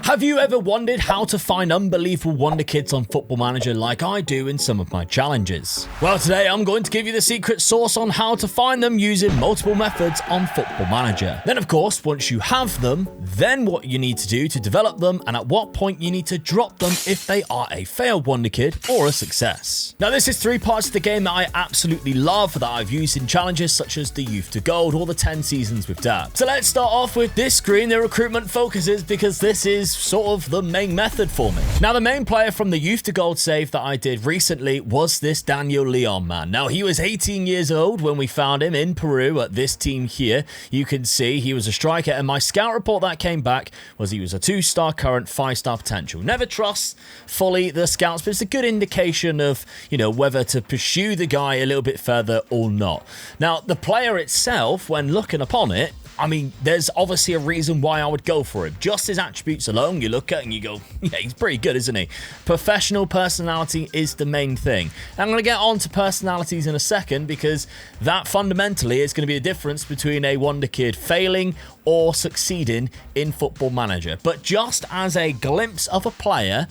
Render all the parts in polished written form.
Have you ever wondered how to find unbelievable wonder kids on Football Manager like I do in some of my challenges? Well, today I'm going to give you the secret sauce on how to find them using multiple methods on Football Manager. Then, of course, once you have them, then what you need to do to develop them and at what point you need to drop them if they are a failed wonder kid or a success. Now, this is 3 parts of the game that I absolutely love that I've used in challenges such as the Youth to Gold or the 10 seasons with Dab. So let's start off with this screen, the recruitment focuses, because this is sort of the main method for me. Now, the main player from the Youth to Gold save that I did recently was this Daniel Leon man. Now, he was 18 years old when we found him in Peru at this team here. You can see he was a striker, and my scout report that came back was he was a 2-star current, 5-star potential. Never trust fully the scouts, but it's a good indication of, you know, whether to pursue the guy a little bit further or not. Now, the player itself, when looking upon it, I mean, there's obviously a reason why I would go for him. Just his attributes alone, you look at and you go, yeah, he's pretty good, isn't he? Professional personality is the main thing. I'm going to get on to personalities in a second because that fundamentally is going to be a difference between a wonder kid failing or succeeding in Football Manager. But just as a glimpse of a player,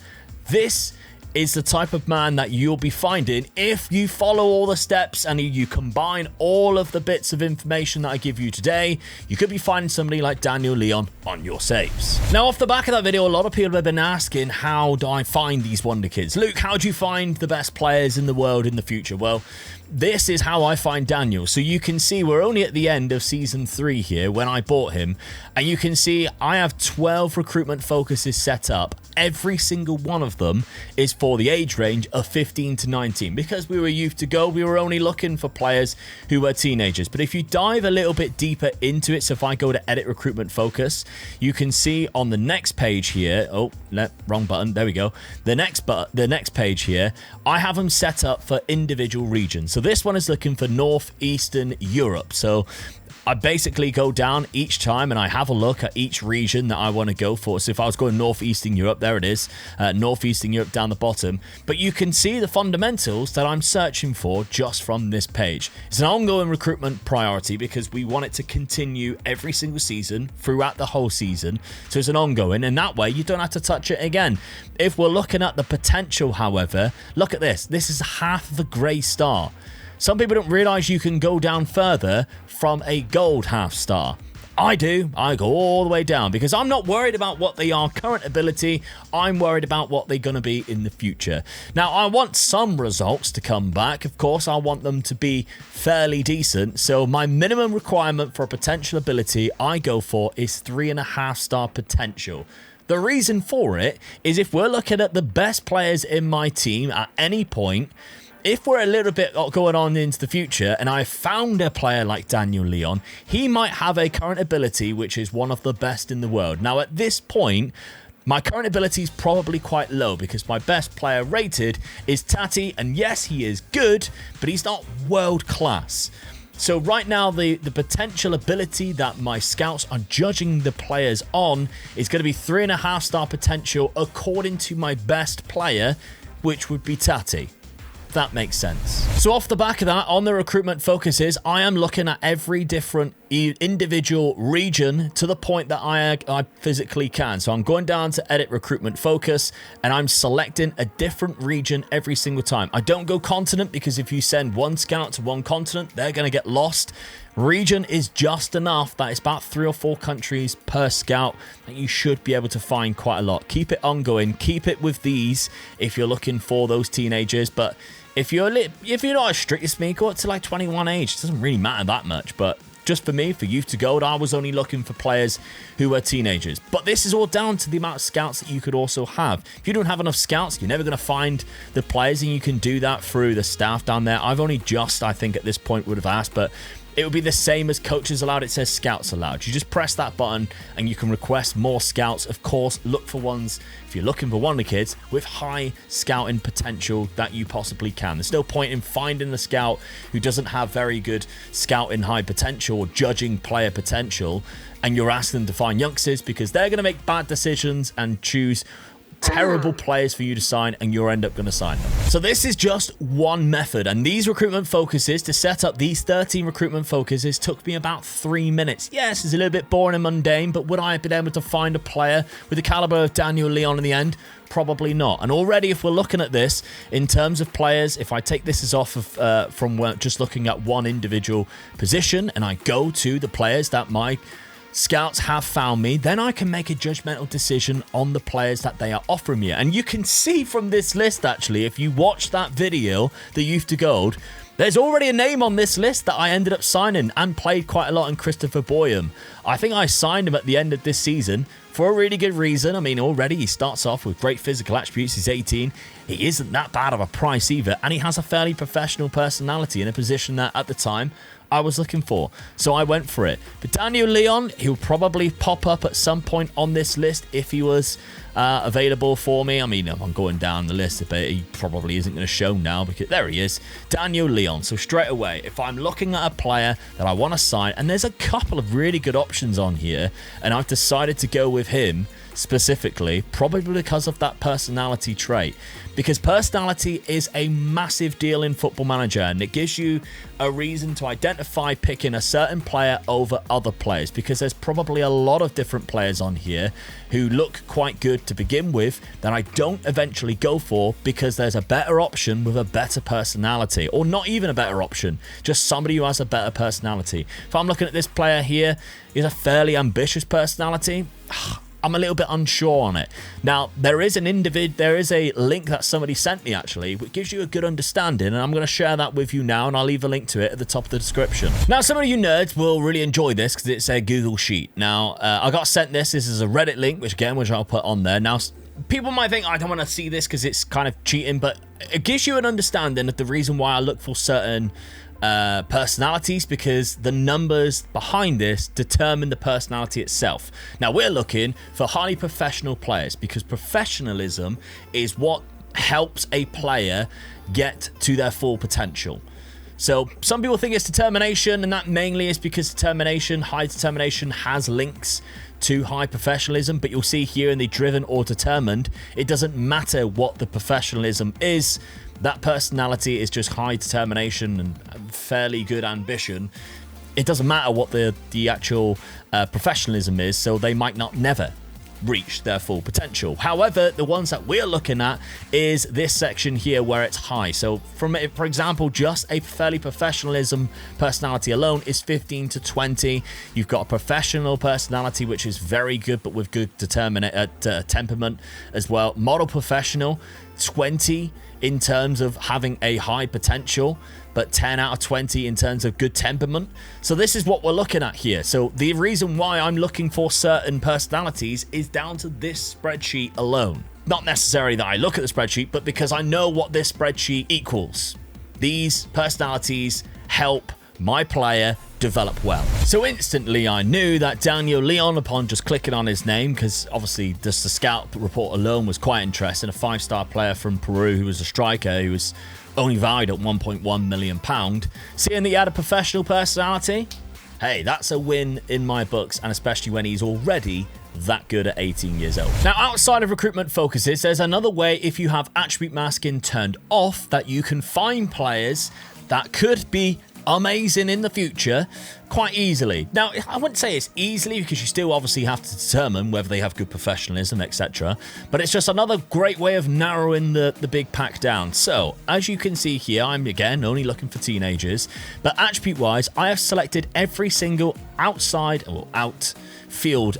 this is the type of man that you'll be finding if you follow all the steps and you combine all of the bits of information that I give you today. You could be finding somebody like Daniel Leon on your saves. Now, off the back of that video, a lot of people have been asking, how do I find these wonder kids? Luke, how do you find the best players in the world in the future? Well, this is how I find Daniel. So you can see we're only at the end of season 3 here when I bought him, and you can see I have 12 recruitment focuses set up. Every single one of them is for the age range of 15 to 19. Because we were Youth to Go, we were only looking for players who were teenagers. But if you dive a little bit deeper into it, so if I go to edit recruitment focus, you can see on the next page here, wrong button, there we go. The next page here, I have them set up for individual regions. So this one is looking for Northeastern Europe. So I basically go down each time and I have a look at each region that I want to go for. So if I was going Northeastern Europe, there it is, Northeastern Europe down the bottom. But you can see the fundamentals that I'm searching for just from this page. It's an ongoing recruitment priority because we want it to continue every single season throughout the whole season. So it's an ongoing, and that way you don't have to touch it again. If we're looking at the potential, however, look at this. This is half of a grey star. Some people don't realize you can go down further from a gold half star. I do. I go all the way down because I'm not worried about what they are current ability. I'm worried about what they're going to be in the future. Now, I want some results to come back. Of course, I want them to be fairly decent. So my minimum requirement for a potential ability I go for is 3.5-star potential. The reason for it is if we're looking at the best players in my team at any point, if we're a little bit going on into the future and I found a player like Daniel Leon, he might have a current ability which is one of the best in the world. Now, at this point, my current ability is probably quite low because my best player rated is Tati, and yes, he is good, but he's not world class. So right now, the potential ability that my scouts are judging the players on is going to be 3.5-star potential according to my best player, which would be Tati. That makes sense. So off the back of that, on the recruitment focuses, I am looking at every different individual region to the point that I physically can. So I'm going down to edit recruitment focus and I'm selecting a different region every single time. I don't go continent because if you send one scout to one continent, they're going to get lost. Region is just enough that it's about 3 or 4 countries per scout that you should be able to find quite a lot. Keep it ongoing. Keep it with these if you're looking for those teenagers. But if you're not as strict as me, go up to like 21 age. It doesn't really matter that much. But just for me, for Youth to Gold, I was only looking for players who were teenagers. But this is all down to the amount of scouts that you could also have. If you don't have enough scouts, you're never going to find the players, and you can do that through the staff down there. I've only just, I think at this point, would have asked, but it would be the same as coaches allowed. It says scouts allowed. You just press that button and you can request more scouts. Of course, look for ones, if you're looking for wonder kids, with high scouting potential that you possibly can. There's no point in finding the scout who doesn't have very good scouting high potential or judging player potential, and you're asking them to find youngsters because they're going to make bad decisions and choose terrible players for you to sign, and you'll end up going to sign them. So this is just one method, and these recruitment focuses, to set up these 13 recruitment focuses, took me about 3 minutes. Yes, it's a little bit boring and mundane, but would I have been able to find a player with the caliber of Daniel Leon in the end? Probably not. And already, if we're looking at this in terms of players, if I take this as off of from just looking at one individual position, and I go to the players that my scouts have found me, then I can make a judgmental decision on the players that they are offering me. And you can see from this list, actually, if you watch that video, the Youth to Gold, there's already a name on this list that I ended up signing and played quite a lot in, Christopher Boyum. I think I signed him at the end of this season for a really good reason. I mean, already he starts off with great physical attributes. He's 18. He isn't that bad of a price either, and he has a fairly professional personality in a position that at the time I was looking for. So I went for it. But Daniel Leon, he'll probably pop up at some point on this list if he was available for me. I mean, I'm going down the list, but he probably isn't going to show now because there he is, Daniel Leon. So straight away, if I'm looking at a player that I want to sign, and there's a couple of really good options on here, and I've decided to go with him specifically, probably because of that personality trait, because personality is a massive deal in Football Manager, and it gives you a reason to identify picking a certain player over other players, because there's probably a lot of different players on here who look quite good to begin with that I don't eventually go for because there's a better option with a better personality, or not even a better option, just somebody who has a better personality. If I'm looking at this player here, he's a fairly ambitious personality. I'm a little bit unsure on it. Now, there is a link that somebody sent me, actually, which gives you a good understanding, and I'm going to share that with you now, and I'll leave a link to it at the top of the description. Now, some of you nerds will really enjoy this because it's a Google Sheet. Now, I got sent this. This is a Reddit link, which I'll put on there. Now, people might think, I don't want to see this because it's kind of cheating, but it gives you an understanding of the reason why I look for certain personalities, because the numbers behind this determine the personality itself. Now, we're looking for highly professional players because professionalism is what helps a player get to their full potential. So some people think it's determination, and that mainly is because high determination has links to high professionalism, but you'll see here in the driven or determined, it doesn't matter what the professionalism is. That personality is just high determination and fairly good ambition. It doesn't matter what the actual professionalism is, so they might not never reach their full potential. However, the ones that we're looking at is this section here where it's high. So for example, just a fairly professionalism personality alone is 15 to 20. You've got a professional personality, which is very good, but with good temperament as well. Model professional, 20 in terms of having a high potential, but 10 out of 20 in terms of good temperament. So this is what we're looking at here. So the reason why I'm looking for certain personalities is down to this spreadsheet alone. Not necessarily that I look at the spreadsheet, but because I know what this spreadsheet equals. These personalities help my player develop well. So instantly I knew that Daniel Leon, upon just clicking on his name, because obviously just the scout report alone was quite interesting, a 5-star player from Peru who was a striker who was only valued at £1.1 million. Seeing that he had a professional personality, hey, that's a win in my books, and especially when he's already that good at 18 years old. Now, outside of recruitment focuses, there's another way, if you have attribute masking turned off, that you can find players that could be amazing in the future quite easily. Now, I wouldn't say it's easily, because you still obviously have to determine whether they have good professionalism, etc. But it's just another great way of narrowing the big pack down. So, as you can see here, I'm again only looking for teenagers, but attribute-wise, I have selected every single outfield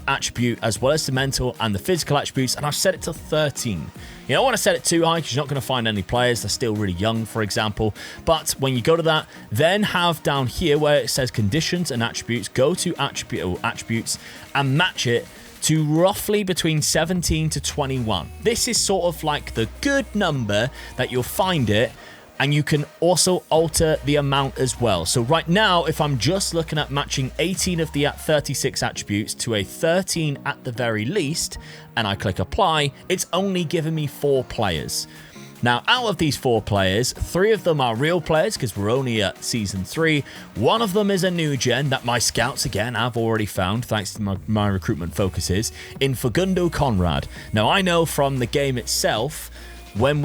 attribute, as well as the mental and the physical attributes, and I've set it to 13. You don't want to set it too high because you're not going to find any players. They're still really young, for example. But when you go to that, then have down here where it says conditions and attributes, go to attributes and match it to roughly between 17 to 21. This is sort of like the good number that you'll find it, and you can also alter the amount as well. So right now, if I'm just looking at matching 18 of the 36 attributes to a 13 at the very least, and I click apply, it's only giving me 4 players. Now, out of these 4 players, 3 of them are real players because we're only at Season 3. One of them is a new gen that my scouts, again, have already found, thanks to my recruitment focuses, in Facundo Conrad. Now, I know from the game itself, when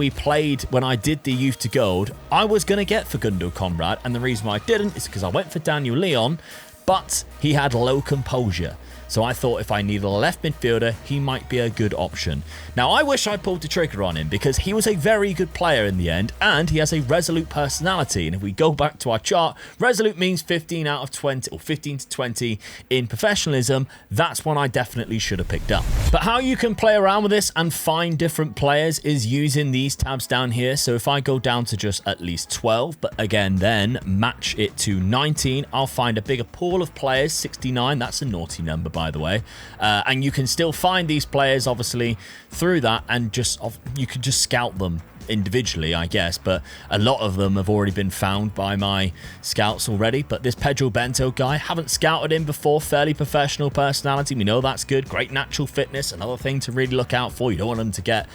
I did the Youth to Gold, I was going to get Facundo Conrad, and the reason why I didn't is because I went for Daniel Leon, but he had low composure. So I thought if I needed a left midfielder, he might be a good option. Now, I wish I pulled the trigger on him because he was a very good player in the end, and he has a resolute personality. And if we go back to our chart, resolute means 15 out of 20 or 15 to 20 in professionalism. That's one I definitely should have picked up. But how you can play around with this and find different players is using these tabs down here. So if I go down to just at least 12, but again, then match it to 19, I'll find a bigger pool of players. 69, that's a naughty number, by the way, and you can still find these players obviously through that, and you could just scout them individually, I guess, but a lot of them have already been found by my scouts already. But this Pedro Bento guy, haven't scouted him before. Fairly professional personality, we know that's good. Great natural fitness, another thing to really look out for. You don't want him to get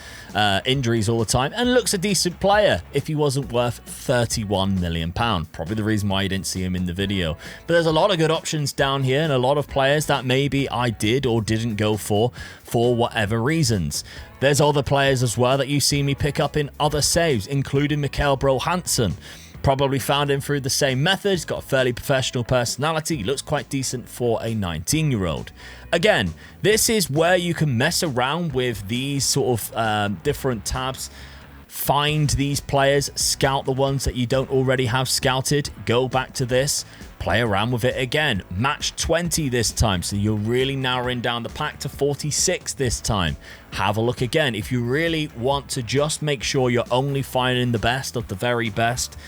injuries all the time, and looks a decent player if he wasn't worth £31 million. Probably the reason why you didn't see him in the video. But there's a lot of good options down here, and a lot of players that maybe I did or didn't go for whatever reasons. There's other players as well that you see me pick up in other saves, including Mikael Bro Hansen. Probably found him through the same method. He's got a fairly professional personality. He looks quite decent for a 19-year-old. Again, this is where you can mess around with these sort of different tabs. Find these players, scout the ones that you don't already have scouted. Go back to this, play around with it again. Match 20 this time, so you're really narrowing down the pack to 46 this time. Have a look again. If you really want to just make sure you're only finding the best of the very best,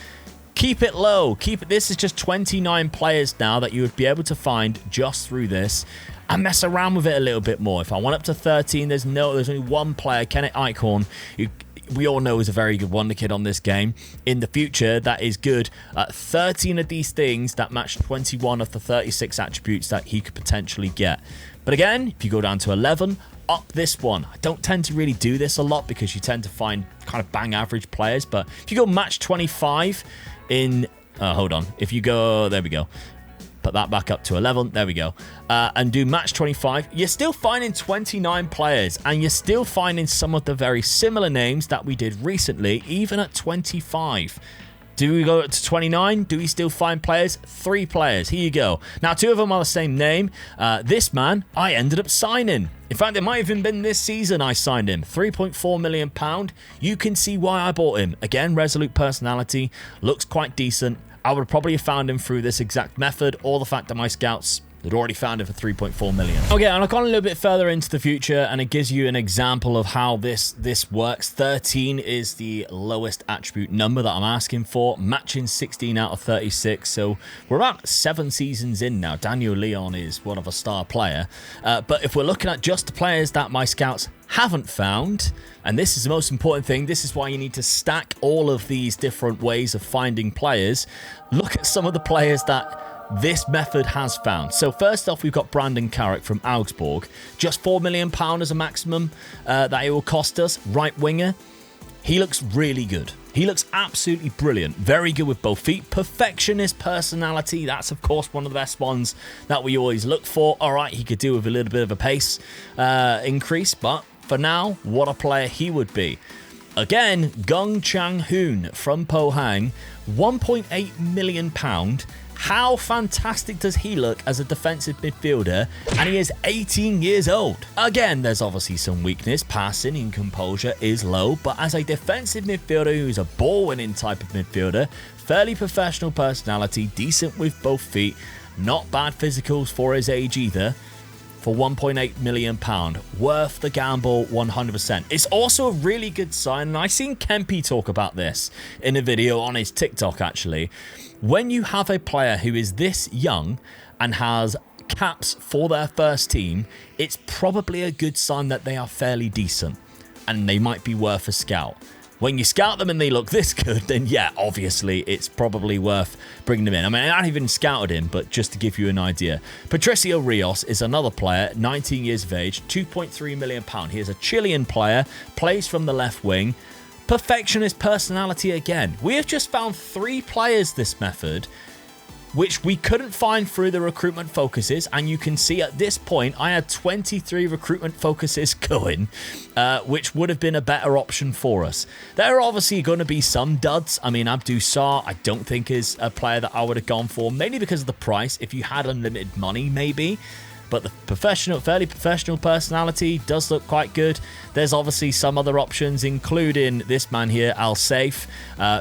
keep it low. This is just 29 players now that you would be able to find just through this, and mess around with it a little bit more. If I went up to 13, there's only one player, Kenneth Eichhorn, who we all know is a very good Wonderkid on this game. In the future, that is good. 13 of these things that match 21 of the 36 attributes that he could potentially get. But again, if you go down to 11, up this one. I don't tend to really do this a lot because you tend to find kind of bang average players. But if you go match 25 in... hold on. If you go... There we go. Put that back up to 11. There we go. And do match 25. You're still finding 29 players, and you're still finding some of the very similar names that we did recently, even at 25. Do we go to 29? Do we still find players? 3 players. Here you go. Now, 2 of them are the same name. This man, I ended up signing. In fact, it might have even been this season I signed him. £3.4 million. You can see why I bought him. Again, resolute personality. Looks quite decent. I would probably have found him through this exact method, or the fact that my scouts had already found him for $3.4 million. Okay, and I've gone a little bit further into the future, and it gives you an example of how this works. 13 is the lowest attribute number that I'm asking for, matching 16 out of 36. So we're about 7 seasons in now. Daniel Leon is one of a star player. But if we're looking at just the players that my scouts haven't found, and this is the most important thing, this is why you need to stack all of these different ways of finding players. Look at some of the players that this method has found. So first off, we've got Brandon Carrick from Augsburg. Just £4 million as a maximum that it will cost us. Right winger. He looks really good. He looks absolutely brilliant. Very good with both feet. Perfectionist personality. That's, of course, one of the best ones that we always look for. All right, he could do with a little bit of a pace increase, but for now, what a player he would be. Again, Gung Chang Hoon from Pohang. £1.8 million. How fantastic does he look as a defensive midfielder? And he is 18 years old. Again, there's obviously some weakness. Passing and composure is low, but as a defensive midfielder who's a ball-winning type of midfielder, fairly professional personality, decent with both feet, not bad physicals for his age either. For £1.8 million, worth the gamble 100%. It's also a really good sign, and I seen Kempy talk about this in a video on his TikTok actually. When you have a player who is this young and has caps for their first team, it's probably a good sign that they are fairly decent and they might be worth a scout. When you scout them and they look this good, then yeah, obviously it's probably worth bringing them in. I mean, I haven't even scouted him, but just to give you an idea. Patricio Rios is another player, 19 years of age, £2.3 million. He is a Chilean player, plays from the left wing, Perfectionist personality again. We have just found 3 players this method, which we couldn't find through the recruitment focuses, and you can see at this point I had 23 recruitment focuses going, which would have been a better option for us. There are obviously going to be some duds. I mean, Abdou Sarr I don't think is a player that I would have gone for, mainly because of the price. If you had unlimited money, maybe. But the fairly professional personality does look quite good. There's obviously some other options, including this man here, Al Saif.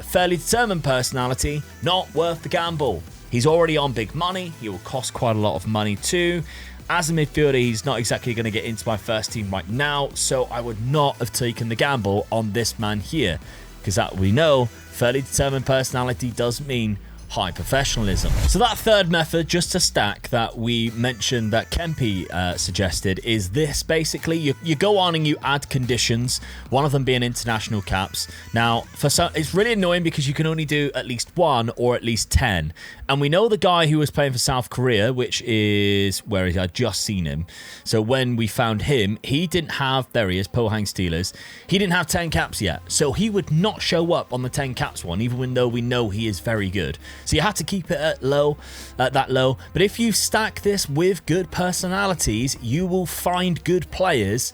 Fairly determined personality, not worth the gamble. He's already on big money. He will cost quite a lot of money too. As a midfielder, he's not exactly going to get into my first team right now, so I would not have taken the gamble on this man here, because that we know, fairly determined personality does mean high professionalism. So that third method, just to stack, that we mentioned that Kempe suggested is this. Basically, you go on and you add conditions, one of them being international caps. Now, for some, it's really annoying because you can only do at least 1 or at least 10. And we know the guy who was playing for South Korea, which is, where is he? I've just seen him. So when we found him, he didn't have, there he is, Pohang Steelers. He didn't have 10 caps yet. So he would not show up on the 10 caps one, even though we know he is very good. So you have to keep it at that low. But if you stack this with good personalities, you will find good players.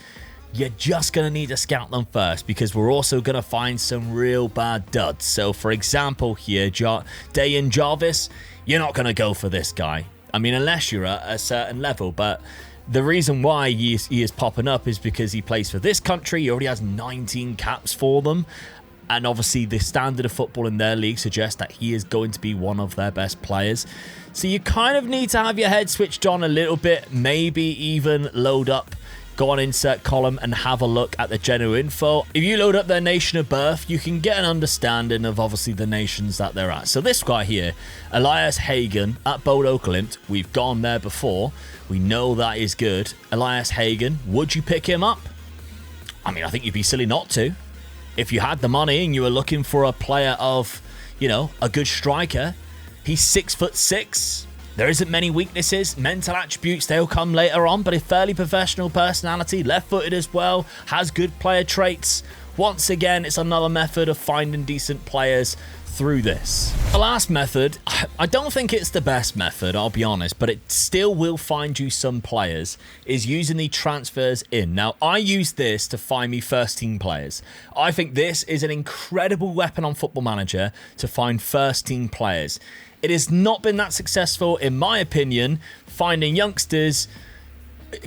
You're just going to need to scout them first, because we're also going to find some real bad duds. So, for example, here, Dayan Jarvis, you're not going to go for this guy. I mean, unless you're at a certain level. But the reason why he is popping up is because he plays for this country. He already has 19 caps for them. And obviously, the standard of football in their league suggests that he is going to be one of their best players. So you kind of need to have your head switched on a little bit, maybe even load up, go on insert column and have a look at the general info. If you load up their nation of birth, you can get an understanding of obviously the nations that they're at. So this guy here, Elias Hagen at Bodo Glimt, we've gone there before. We know that is good. Elias Hagen, would you pick him up? I mean, I think you'd be silly not to. If you had the money and you were looking for a player of, you know, a good striker, he's 6'6". There isn't many weaknesses. Mental attributes, they'll come later on, but a fairly professional personality, left-footed as well, has good player traits. Once again, it's another method of finding decent players through this. The last method, I don't think it's the best method, I'll be honest, but it still will find you some players, is using the transfers in. Now, I use this to find me first team players. I think this is an incredible weapon on Football Manager to find first team players. It has not been that successful, in my opinion, finding youngsters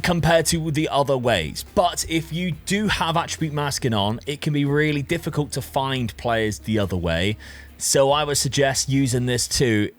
compared to the other ways. But if you do have attribute masking on, it can be really difficult to find players the other way. So I would suggest using this too,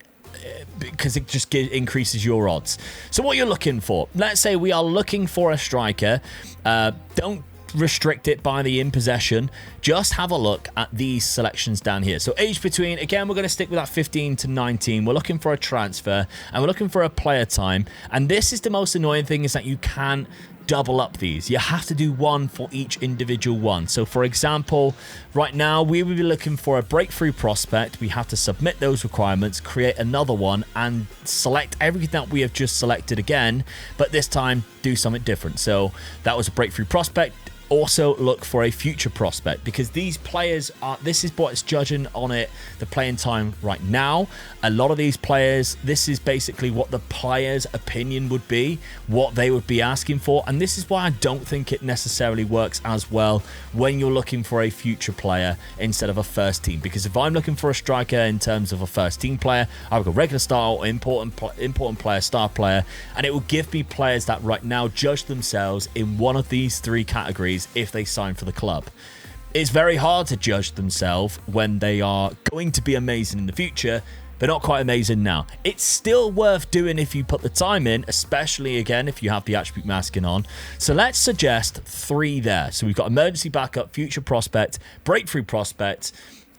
because it just increases your odds. So what you're looking for, let's say we are looking for a striker. Don't restrict it by the in possession. Just have a look at these selections down here. So age between, again, we're going to stick with that 15 to 19. We're looking for a transfer and we're looking for a player time. And this is the most annoying thing, is that you can double up these. You have to do one for each individual one. So for example, right now we will be looking for a breakthrough prospect. We have to submit those requirements, create another one, and select everything that we have just selected again, but this time do something different. So that was a breakthrough prospect. Also look for a future prospect, because these players are, this is what it's judging on it, the playing time right now. A lot of these players, this is basically what the player's opinion would be, what they would be asking for. And this is why I don't think it necessarily works as well when you're looking for a future player instead of a first team. Because if I'm looking for a striker in terms of a first team player, I would go regular style, important player, star player, and it will give me players that right now judge themselves in one of these 3 categories if they sign for the club. It's very hard to judge themselves when they are going to be amazing in the future, but not quite amazing now. It's still worth doing if you put the time in, especially again if you have the attribute masking on. So let's suggest 3 there. So we've got emergency backup, future prospect, breakthrough prospect.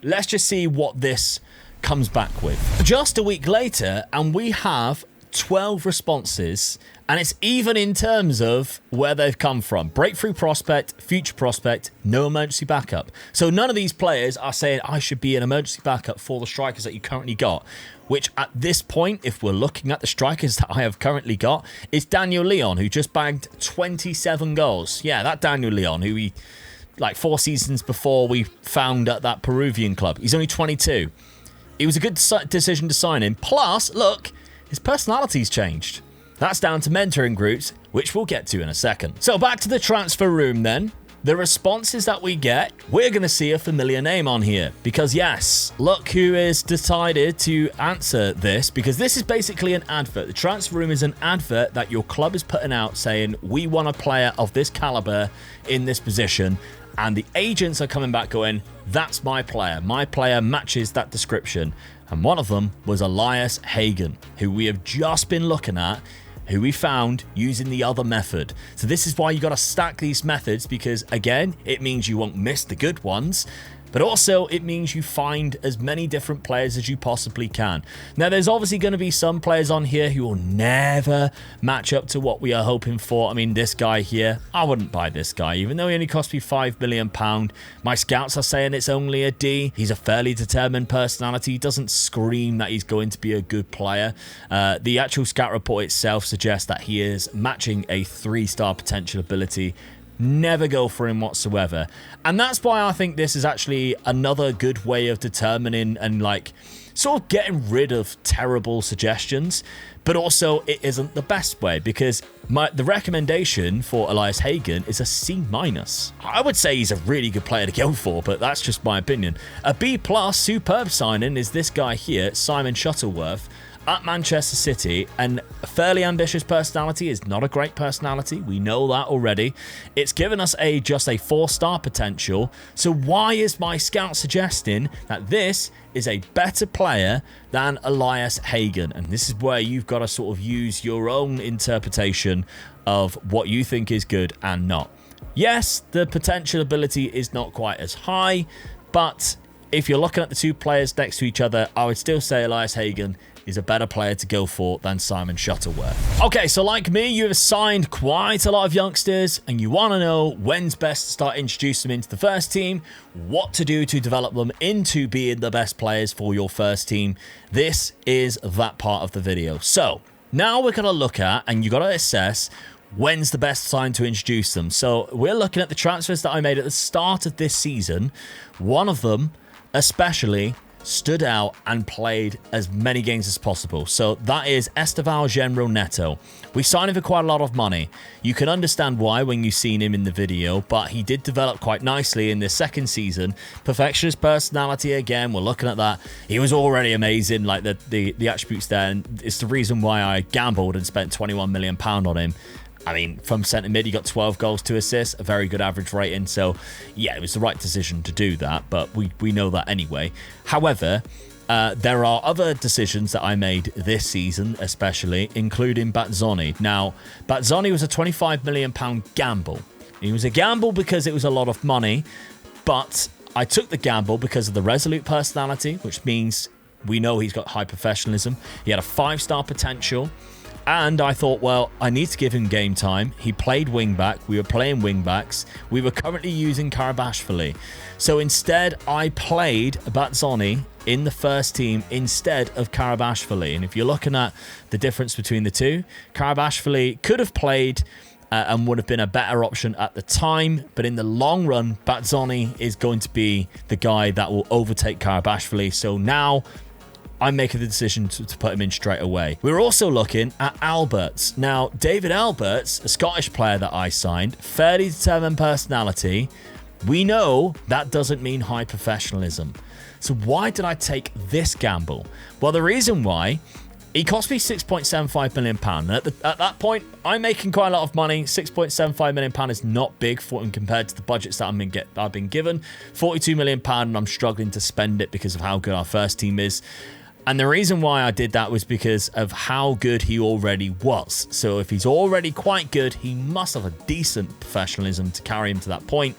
Let's just see what this comes back with. Just a week later, and we have 12 responses, and it's even in terms of where they've come from. Breakthrough prospect, future prospect, no emergency backup. So none of these players are saying I should be an emergency backup for the strikers that you currently got, which at this point, if we're looking at the strikers that I have currently got, is Daniel Leon, who just bagged 27 goals. Yeah, that Daniel Leon, who like 4 seasons before we found at that Peruvian club. He's only 22. It was a good decision to sign him. Plus, look, his personality's changed. That's down to mentoring groups, which we'll get to in a second. So back to the transfer room then. The responses that we get, we're going to see a familiar name on here. Because yes, look who has decided to answer this. Because this is basically an advert. The transfer room is an advert that your club is putting out saying, we want a player of this caliber in this position. And the agents are coming back going, that's my player. My player matches that description. And one of them was Elias Hagen, who we have just been looking at, who we found using the other method. So this is why you got to stack these methods, because again, it means you won't miss the good ones, but also it means you find as many different players as you possibly can. Now, there's obviously going to be some players on here who will never match up to what we are hoping for. I mean, this guy here, I wouldn't buy this guy, even though he only cost me £5 million. My scouts are saying it's only a D. He's a fairly determined personality. He doesn't scream that he's going to be a good player. The actual scout report itself suggests that he is matching a 3-star potential ability. Never go for him whatsoever. And that's why I think this is actually another good way of determining and like sort of getting rid of terrible suggestions. But also it isn't the best way, because the recommendation for Elias Hagen is a C-. I would say he's a really good player to go for, but that's just my opinion. A B+, superb signing is this guy here, Simon Shuttleworth, at Manchester City, and a fairly ambitious personality is not a great personality. We know that already. It's given us just a 4-star potential. So why is my scout suggesting that this is a better player than Elias Hagen? And this is where you've got to sort of use your own interpretation of what you think is good and not. Yes, the potential ability is not quite as high, but if you're looking at the 2 players next to each other, I would still say Elias Hagen is a better player to go for than Simon Shuttleworth. Okay, so like me, you have signed quite a lot of youngsters and you want to know when's best to start introducing them into the first team, what to do to develop them into being the best players for your first team. This is that part of the video. So now we're going to look at, and you got to assess, when's the best time to introduce them. So we're looking at the transfers that I made at the start of this season. One of them especially stood out and played as many games as possible. So that is Esteval Genro Neto. We signed him for quite a lot of money. You can understand why when you've seen him in the video, but he did develop quite nicely in the second season. Perfectionist personality again, we're looking at that. He was already amazing, like the attributes there, and it's the reason why I gambled and spent £21 million on him. I mean, from centre mid, he got 12 goals, 2 assists, a very good average rating. So, yeah, it was the right decision to do that, but we know that anyway. However, there are other decisions that I made this season, especially, including Bazzoni. Now, Bazzoni was a £25 million gamble. It was a gamble because it was a lot of money, but I took the gamble because of the resolute personality, which means we know he's got high professionalism. He had a 5-star potential. And I thought, well, I need to give him game time. He played wing-back. We were playing wing-backs. We were currently using Karabashvili. So instead, I played Bazzoni in the first team instead of Karabashvili. And if you're looking at the difference between the two, Karabashvili could have played and would have been a better option at the time. But in the long run, Bazzoni is going to be the guy that will overtake Karabashvili. So now I'm making the decision to put him in straight away. We're also looking at Alberts. Now, David Alberts, a Scottish player that I signed, fairly determined personality. We know that doesn't mean high professionalism. So why did I take this gamble? Well, the reason why, he cost me £6.75 million. And at that point, I'm making quite a lot of money. £6.75 million is not big for him compared to the budgets that I've been given. £42 million, and I'm struggling to spend it because of how good our first team is. And the reason why I did that was because of how good he already was. So if he's already quite good, he must have a decent professionalism to carry him to that point.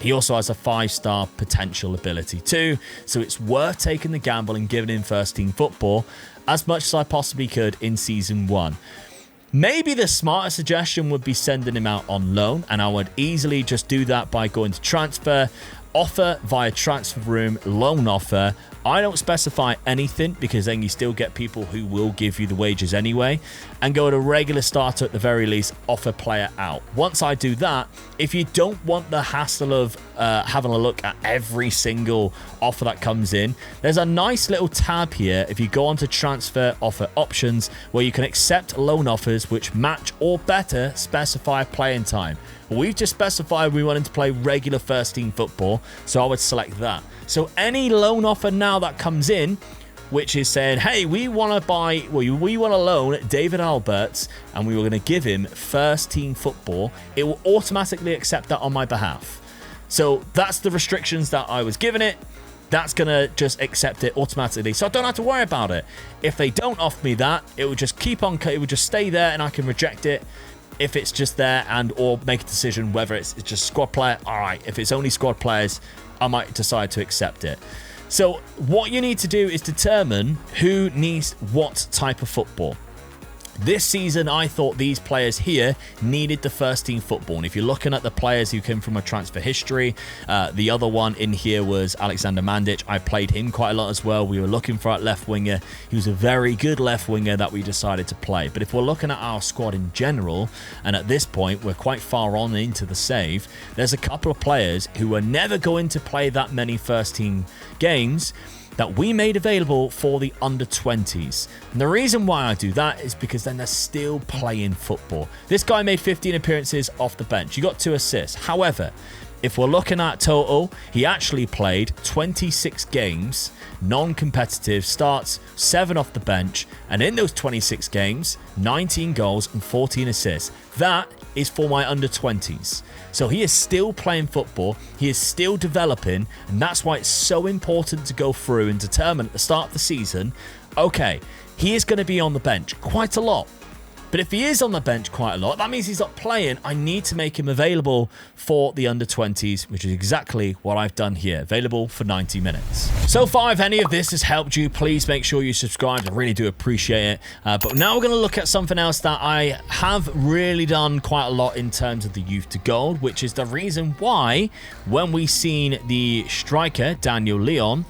He also has a 5-star potential ability too. So it's worth taking the gamble and giving him first team football as much as I possibly could in season 1. Maybe the smarter suggestion would be sending him out on loan, and I would easily just do that by going to transfer. offer via transfer room, loan offer. I don't specify anything because then you still get people who will give you the wages anyway, and go to regular starter at the very least, offer player out. Once I do that, if you don't want the hassle of having a look at every single offer that comes in, there's a nice little tab here if you go onto transfer offer options where you can accept loan offers which match or better specify playing time. We've just specified we wanted to play regular first team football, so I would select that. So any loan offer now that comes in, which is saying, hey, we want to loan David Alberts and we were going to give him first team football, it will automatically accept that on my behalf. So that's the restrictions that I was giving it. That's going to just accept it automatically. So I don't have to worry about it. If they don't offer me that, it will just it will just stay there and I can reject it. If it's just there and or make a decision whether it's just squad player, all right. If it's only squad players, I might decide to accept it. So what you need to do is determine who needs what type of football. This season, I thought these players here needed the first team football. And if you're looking at the players who came from a transfer history, the other one in here was Alexander Mandic. I played him quite a lot as well. We were looking for a left winger. He was a very good left winger that we decided to play. But if we're looking at our squad in general, and at this point, we're quite far on into the save, there's a couple of players who are never going to play that many first team games that we made available for the under-20s. And the reason why I do that is because then they're still playing football. This guy made 15 appearances off the bench. He got 2 assists. However, if we're looking at total, he actually played 26 games, non-competitive, starts 7 off the bench, and in those 26 games, 19 goals and 14 assists. That is for my under-20s. So he is still playing football, he is still developing, and that's why it's so important to go through and determine at the start of the season, okay, he is going to be on the bench quite a lot. But if he is on the bench quite a lot, that means he's not playing. I need to make him available for the under-20s, which is exactly what I've done here. Available for 90 minutes. So far, if any of this has helped you, please make sure you subscribe. I really do appreciate it. But now we're going to look at something else that I have really done quite a lot in terms of the youth to gold, which is the reason why when we seen the striker, Daniel Leon,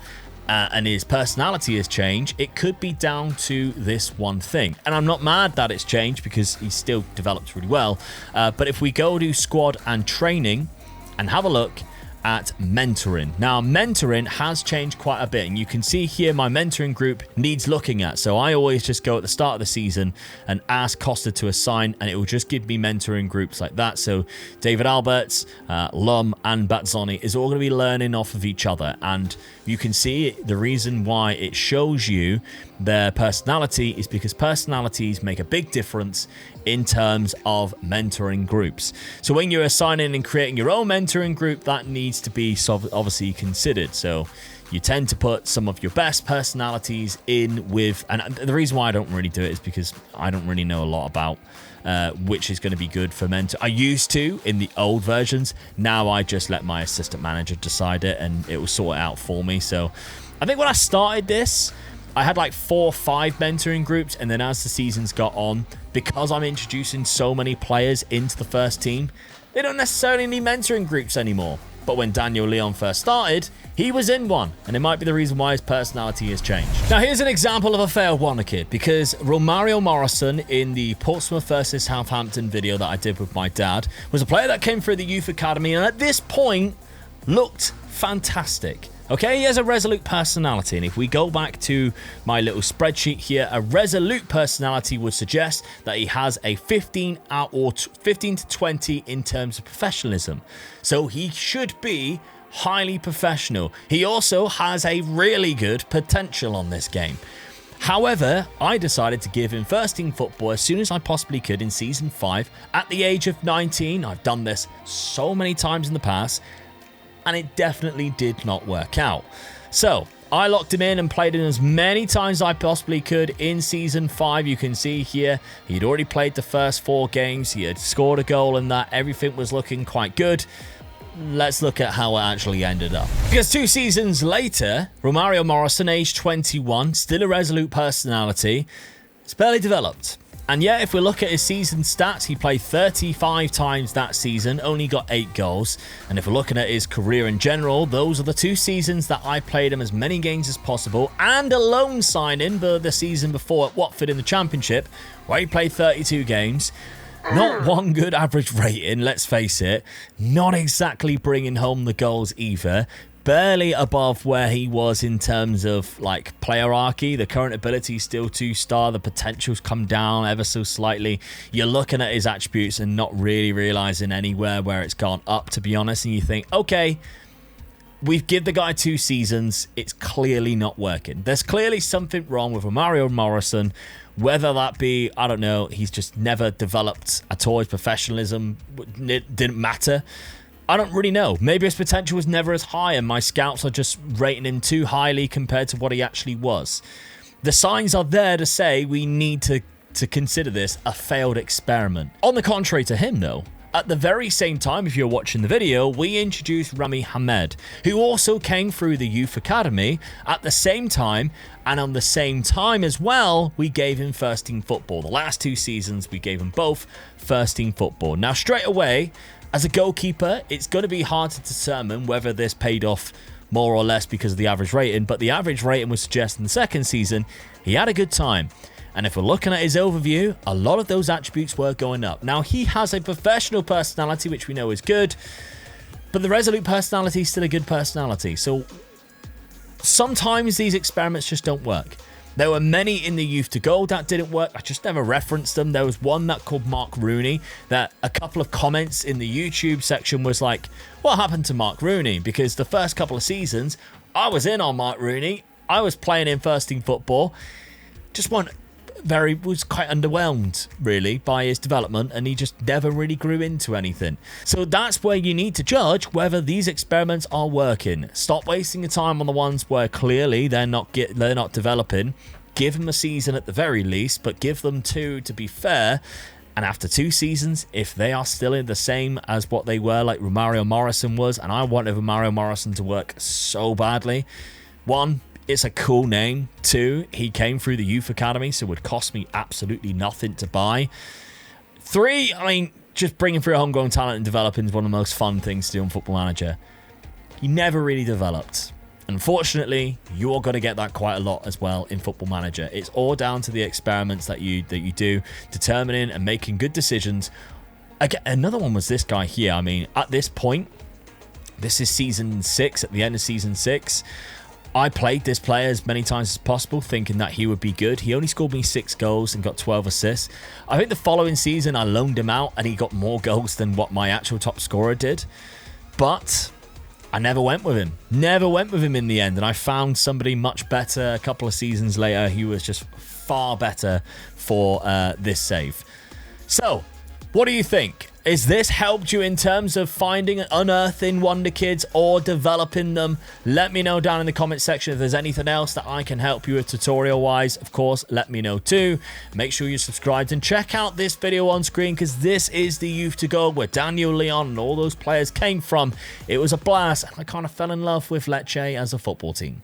and his personality has changed, it could be down to this one thing. And I'm not mad that it's changed because he's still developed really well. But if we go to squad and training and have a look at mentoring. Now, mentoring has changed quite a bit. And you can see here my mentoring group needs looking at. So I always just go at the start of the season and ask Costa to assign, and it will just give me mentoring groups like that. So David Alberts, Lum, and Bazzoni is all going to be learning off of each other. And you can see the reason why it shows you their personality is because personalities make a big difference in terms of mentoring groups. So when you're assigning and creating your own mentoring group, that needs to be obviously considered. So you tend to put some of your best personalities in with, and the reason why I don't really do it is because I don't really know a lot about which is going to be good for mentor. I used to in the old versions. Now I just let my assistant manager decide it and it will sort it out for me. So I think when I started this, I had like 4 or 5 mentoring groups, and then as the seasons got on, because I'm introducing so many players into the first team, they don't necessarily need mentoring groups anymore. But when Daniel Leon first started, he was in one, and it might be the reason why his personality has changed. Now, here's an example of a failed Wonderkid, because Romario Morrison in the Portsmouth versus Southampton video that I did with my dad was a player that came through the youth academy, and at this point looked fantastic. Okay, he has a resolute personality, and if we go back to my little spreadsheet here, a resolute personality would suggest that he has a 15 to 20 in terms of professionalism. So he should be highly professional. He also has a really good potential on this game. However, I decided to give him first team football as soon as I possibly could in season 5 at the age of 19. I've done this so many times in the past, and it definitely did not work out. So I locked him in and played him as many times as I possibly could in season 5. You can see here he'd already played the first 4 games. He had scored a goal in that. Everything was looking quite good. Let's look at how it actually ended up. Because 2 seasons later, Romario Morrison, age 21, still a resolute personality, it's barely developed. And yeah, if we look at his season stats, he played 35 times that season, only got 8 goals. And if we're looking at his career in general, those are the 2 seasons that I played him as many games as possible, and a loan signing the season before at Watford in the Championship, where he played 32 games. Not one good average rating, let's face it. Not exactly bringing home the goals either. Barely above where he was in terms of like playerarchy. The current ability is still 2-star. The potential's come down ever so slightly. You're looking at his attributes and not really realizing anywhere where it's gone up, to be honest. And you think, okay, we've given the guy 2 seasons. It's clearly not working. There's clearly something wrong with Mario Morrison. Whether that be, I don't know, he's just never developed at all. His professionalism didn't matter. I don't really know. Maybe his potential was never as high and my scouts are just rating him too highly compared to what he actually was. The signs are there to say we need to consider this a failed experiment. On the contrary to him, though, at the very same time, if you're watching the video, we introduced Rami Hamed, who also came through the youth academy at the same time, and on the same time as well, we gave him first team football. The last 2 seasons, we gave him both first team football. Now, straight away, as a goalkeeper, it's going to be hard to determine whether this paid off more or less because of the average rating, but the average rating would suggest in the second season, he had a good time. And if we're looking at his overview, a lot of those attributes were going up. Now, he has a professional personality, which we know is good, but the resolute personality is still a good personality. So sometimes these experiments just don't work. There were many in the youth to go that didn't work. I just never referenced them. There was one that called Mark Rooney that a couple of comments in the YouTube section was like, what happened to Mark Rooney? Because the first couple of seasons, I was in on Mark Rooney. I was playing in first team football. Just was quite underwhelmed, really, by his development, and he just never really grew into anything. So that's where you need to judge whether these experiments are working. Stop wasting your time on the ones where clearly they're not developing. Give them a season at the very least, but give them 2 to be fair. And after 2 seasons, if they are still in the same as what they were, like Romario Morrison was, and I wanted Romario Morrison to work so badly. 1, it's a cool name. 2, he came through the youth academy, so it would cost me absolutely nothing to buy. 3, I mean, just bringing through homegrown talent and developing is one of the most fun things to do on Football Manager. He never really developed. Unfortunately, you're going to get that quite a lot as well in Football Manager. It's all down to the experiments that you do, determining and making good decisions. Again, another one was this guy here. I mean, at this point, this is season 6, at the end of season 6. I played this player as many times as possible, thinking that he would be good. He only scored me 6 goals and got 12 assists. I think the following season, I loaned him out and he got more goals than what my actual top scorer did. But I never went with him. Never went with him in the end. And I found somebody much better a couple of seasons later. He was just far better for this save. So, what do you think? Is this helped you in terms of finding and unearthing Wonderkids or developing them? Let me know down in the comment section if there's anything else that I can help you with tutorial-wise. Of course, let me know too. Make sure you're subscribed and check out this video on screen because this is the youth to go where Daniel Leon and all those players came from. It was a blast. I kind of fell in love with Lecce as a football team.